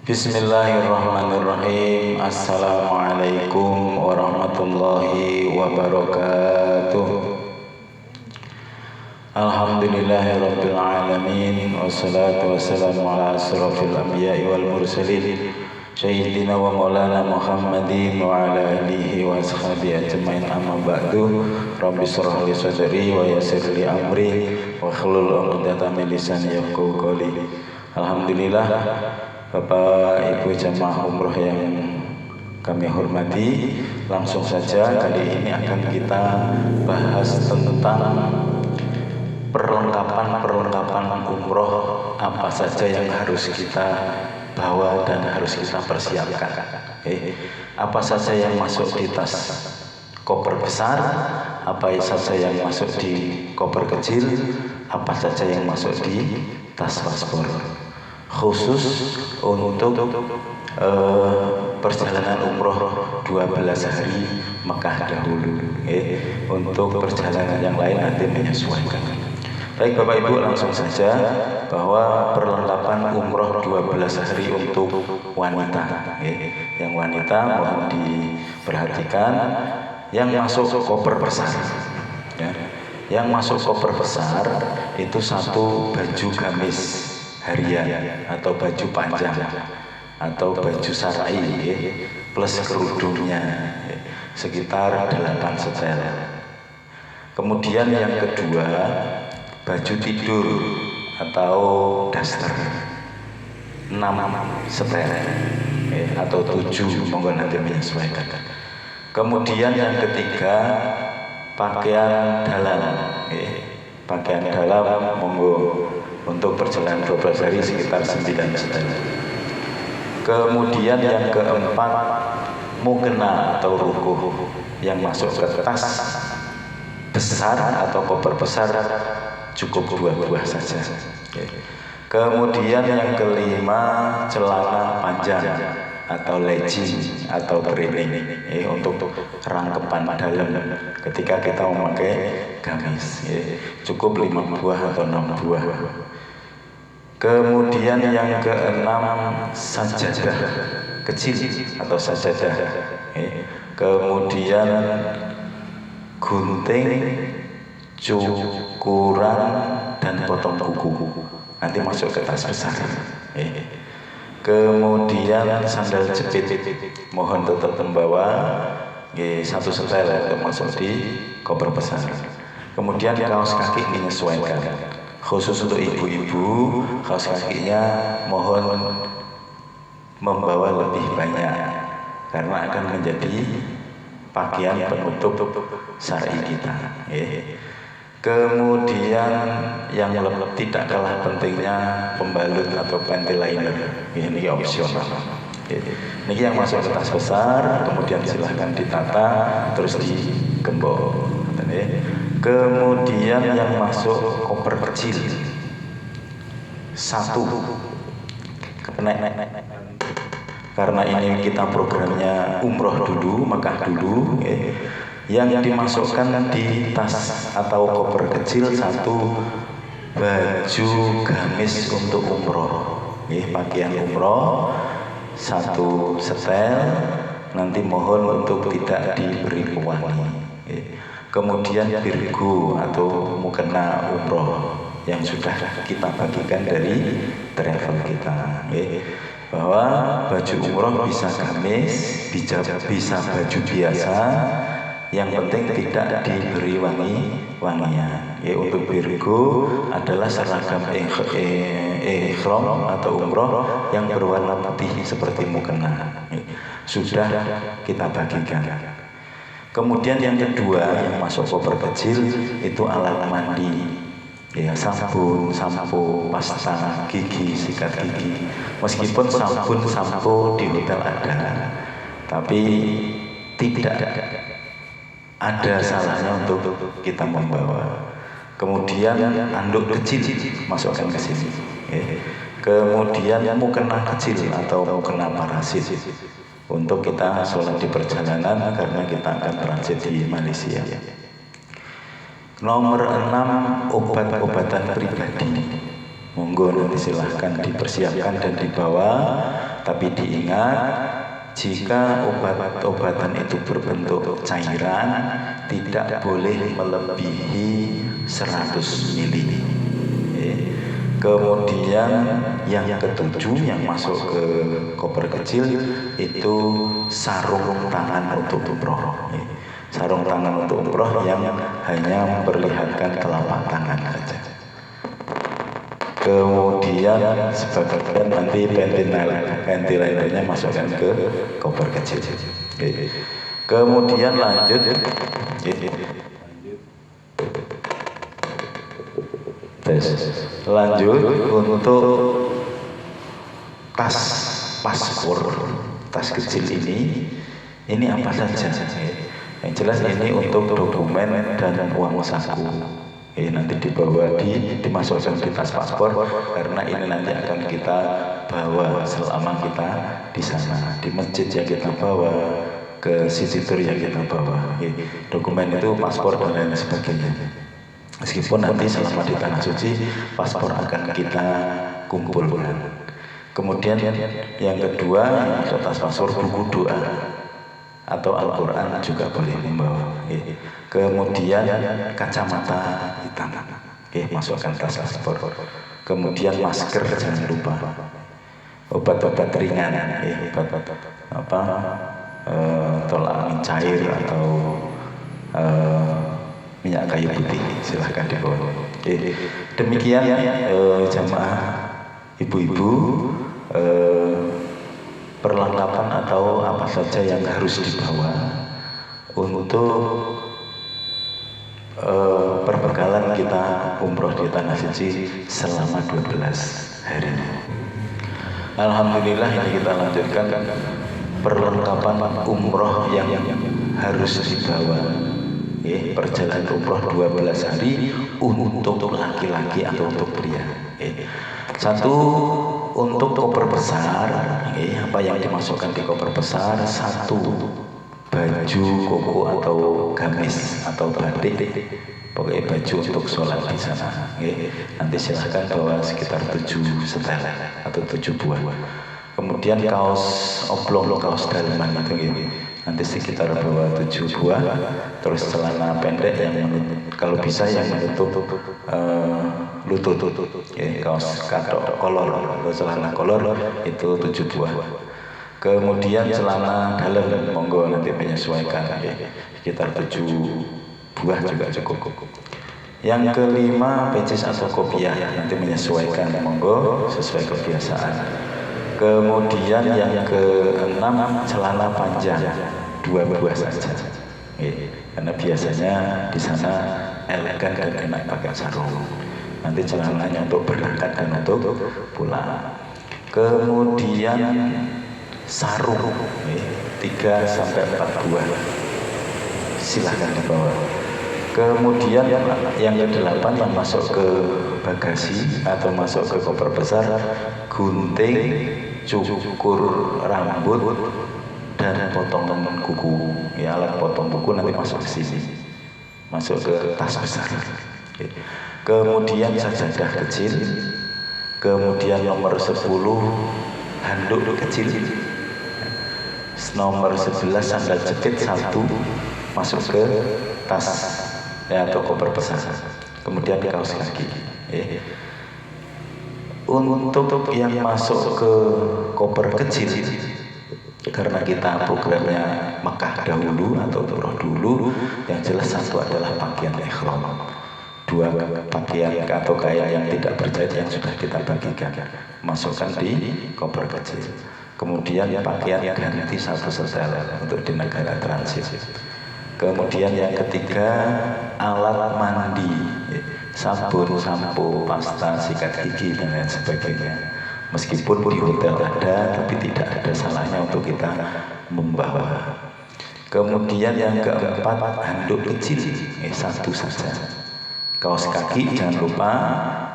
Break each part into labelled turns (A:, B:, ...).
A: Bismillahirrahmanirrahim. Assalamualaikum warahmatullahi wabarakatuh. Alhamdulillahirabbil alamin wassalatu wassalamu ala asyrafil anbiya'i wal mursalin sayyidina wa maulana Muhammadin wa ala alihi wa ashabihi ajmain, amma ba'du. Rabbi shrah li sadri wa yassir li amri wa hlul 'uqdatam min lisani yafqahu qawli. Alhamdulillah, Bapak Ibu jamaah umroh yang kami hormati, langsung saja kali ini akan kita bahas tentang perlengkapan umroh, apa saja yang harus kita bawa dan harus kita persiapkan. Apa saja yang masuk di tas koper besar, apa saja yang masuk di koper kecil, apa saja yang masuk di tas paspor. Khusus untuk perjalanan umroh 12 hari Mekah dahulu. Untuk perjalanan yang lain nanti menyesuaikan. Baik Bapak Ibu, langsung saja bahwa perlengkapan umroh 12 hari untuk wanita. Yang wanita mohon diperhatikan, yang masuk koper besar. Yang masuk koper besar itu satu baju gamis harian atau baju panjang atau baju syar'i plus kerudungnya sekitar 8 setel. Kemudian yang kedua, baju tidur atau daster 6 setel atau 7, monggo nanti menyesuaikan. Kemudian yang ketiga, pakaian dalam. Pakaian dalam monggo untuk perjalanan 12 hari sekitar 9 setel. Kemudian yang keempat, mukena atau rukuh yang masuk ke tas besar atau koper besar cukup 2 buah saja. Kemudian yang kelima, celana panjang atau legging atau training untuk rangkepan dalam ketika kita memakai gamis, cukup 5 buah atau 6 buah. Kemudian yang keenam, sajadah kecil atau sajadah. Kemudian gunting, cukuran dan potong kuku nanti masuk ke tas besar. Kemudian sandal jepit mohon tetap membawa 1 setel untuk masuk di koper besar. Kemudian kaos kaki menyesuaikan, khusus untuk ibu-ibu kaos kakinya mohon membawa lebih banyak karena akan menjadi pakaian penutup syar'i kita. Kemudian yang tidak kalah pentingnya, pembalut atau panty liner, ini opsional. Ini yang masuk ke tas besar, kemudian silahkan ditata terus digembok. Kemudian yang masuk koper kecil 1, karena ini kita programnya umroh dulu, Mekah dulu. Yang dimasukkan di tas atau koper kecil 1 baju gamis untuk umroh, pakaian umroh 1 setel, nanti mohon untuk tidak diberi pewangi. Kemudian birgu atau mukena umroh yang sudah kita bagikan dari travel kita, bahwa baju umroh bisa gamis, bisa baju biasa, yang penting tidak diberi wangian. Untuk birgu adalah seragam ihram atau umroh yang berwarna putih seperti mukena, sudah kita bagikan. Kemudian yang kedua yang masuk koper kecil itu alat mandi, sabun, sampo, pasta gigi, sikat gigi. Meskipun sabun sampo di hotel ada, tapi tidak ada salahnya untuk kita membawa. Kemudian anduk kecil masukkan ke sini. Kemudian mukena kecil atau mukena parasit untuk kita sholat di perjalanan karena kita akan transit di Malaysia. Nomor 6, obat-obatan pribadi. Monggo nanti silahkan dipersiapkan dan dibawa Tapi diingat, jika obat-obatan itu berbentuk cairan tidak boleh melebihi 100 ml. Kemudian yang ketujuh yang masuk ke koper kecil itu sarung tangan untuk umroh. Sarung tangan untuk umroh yang hanya memperlihatkan telapak tangan saja. Kemudian sebagian nanti ventilatornya masukkan ke koper kecil. Kemudian lanjut. Lanjut untuk tas paspor, tas kecil ini apa saja? Yang jelas ini untuk dokumen dan uang saku. Nanti dimasukkan di tas paspor karena ini nanti akan kita bawa selama kita di sana, di masjid yang kita bawa, ke situr yang kita bawa. Dokumen itu paspor dan lain sebagainya. Meskipun nanti selama di tanah suci paspor akan kita kumpulkan. Kemudian yang kedua untuk tas paspor buku doa atau Al-Quran juga boleh membawa. Kemudian kacamata hitam, masukkan tas paspor. Kemudian masker jangan lupa. Obat-obat ringan, tolak angin cair atau minyak kayu putih, silahkan dibawa. Demikian jamaah ibu-ibu, perlengkapan atau apa saja yang harus dibawa untuk perbekalan kita umroh di tanah suci selama 12 hari. Alhamdulillah, ini kita lanjutkan perlengkapan umroh yang harus dibawa. Perjalanan umroh 12 hari untuk laki-laki atau untuk pria. Satu, untuk koper besar, apa yang dimasukkan di koper besar? Satu, baju koko atau gamis atau batik, pokoknya baju untuk sholat di sana. Nanti silahkan bawa sekitar 7 setel atau 7 buah. Kemudian kaos oblong, kaos dalaman itu nanti sekitar bawa 7 buah. Terus celana pendek yang kalau bisa yang menutup lutut, kaos katok kolor atau celana kolor itu 7 buah. Kemudian celana dalam monggo nanti menyesuaikan, sekitar 7 buah juga cukup. Yang kelima, pecis atau kopiah, nanti menyesuaikan, monggo sesuai kebiasaan. Kemudian yang keenam, celana panjang 2 buah saja, karena biasanya di sana elegan dan enak pakai sarung. Nanti celananya untuk berangkat dan untuk pulang. Kemudian sarung 3-4 buah, silahkan dibawa. Kemudian yang ke-8 yang masuk ke bagasi atau masuk ke koper besar, gunting, cukur rambut dan potongan kuku. Alat potong kuku nanti masuk ke sini, masuk ke tas besar. Kemudian sajadah kecil, kemudian nomor 10 handuk kecil, nomor 11 sandal jepit 1 masuk ke tas atau koper besar. Kemudian kaos kaki. Untuk yang masuk ke koper kecil, karena kita programnya Mekah dahulu atau umroh dulu, yang jelas satu adalah pakaian ihram, 2 pakaian atau kain yang tidak berjahit yang sudah kita bagikan, masukkan di koper kecil. Kemudian pakaian ganti 1 setel untuk di negara transit. Kemudian yang ketiga, alat mandi, sabun, sampo, pasta, sikat gigi dan lain sebagainya. Meskipun di hotel ada, tapi tidak ada salahnya untuk kita membawa. Kemudian yang keempat, handuk kecil, 1 saja. Kaos kaki jangan lupa,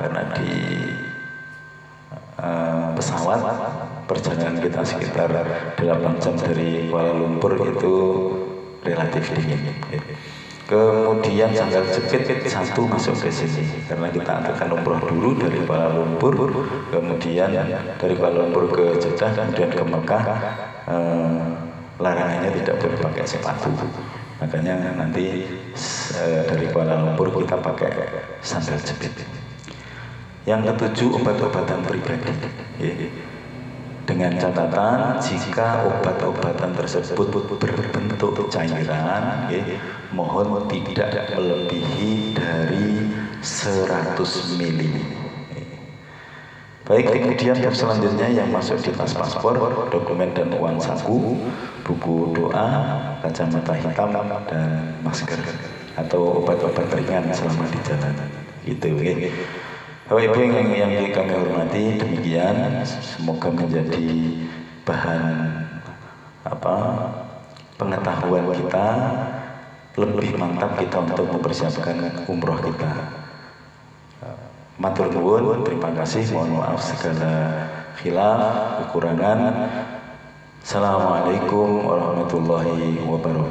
A: karena di pesawat perjalanan kita sekitar 8 jam dari Kuala Lumpur itu relatif dingin. Kemudian sandal jepit satu masuk ke sini karena kita akan umroh dulu dari Kuala Lumpur, kemudian dari Kuala Lumpur ke Jeddah, kemudian ke Mekah. Larangannya tidak boleh pakai sepatu, makanya nanti dari Kuala Lumpur kita pakai sandal jepit. Yang ketujuh, obat-obatan pribadi, dengan catatan jika obat-obatan tersebut berbentuk cairan, mohon tidak melebihi dari 100 ml. Baik, kemudian selanjutnya yang masuk di tas paspor, dokumen dan uang saku, buku doa, kacamata hitam, dan masker atau obat-obat ringan selama di jalan. Gitu, Bapak Ibu yang kami hormati, demikian semoga menjadi bahan pengetahuan kita, lebih mantap kita untuk mempersiapkan umroh kita. Matur nuwun, terima kasih, mohon maaf segala khilaf, kekurangan. Assalamualaikum warahmatullahi wabarakatuh.